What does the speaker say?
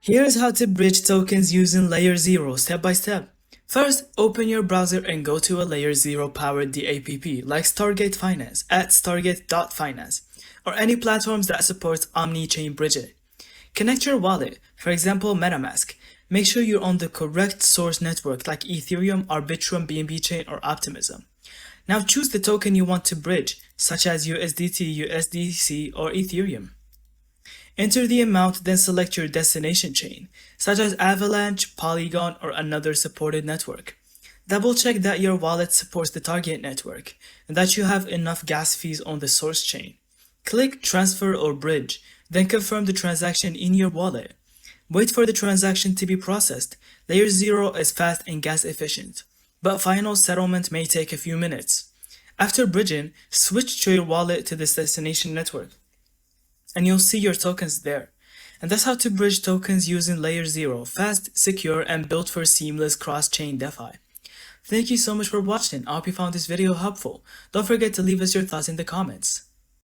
Here's how to bridge tokens using LayerZero step by step. First, open your browser and go to a LayerZero powered DApp like Stargate Finance at stargate.finance or any platforms that supports Omnichain bridging. Connect your wallet, for example MetaMask. Make sure you're on the correct source network like Ethereum, Arbitrum, BNB Chain, or Optimism. Now choose the token you want to bridge, such as USDT, USDC, or Ethereum. Enter the amount, then select your destination chain, such as Avalanche, Polygon, or another supported network. Double check that your wallet supports the target network and that you have enough gas fees on the source chain. Click Transfer or Bridge, then confirm the transaction in your wallet. Wait for the transaction to be processed. LayerZero is fast and gas efficient, but final settlement may take a few minutes. After bridging, switch to your wallet to this destination network, and you'll see your tokens there. And that's how to bridge tokens using LayerZero, fast, secure, and built for seamless cross-chain DeFi. Thank you so much for watching. I hope you found this video helpful. Don't forget to leave us your thoughts in the comments.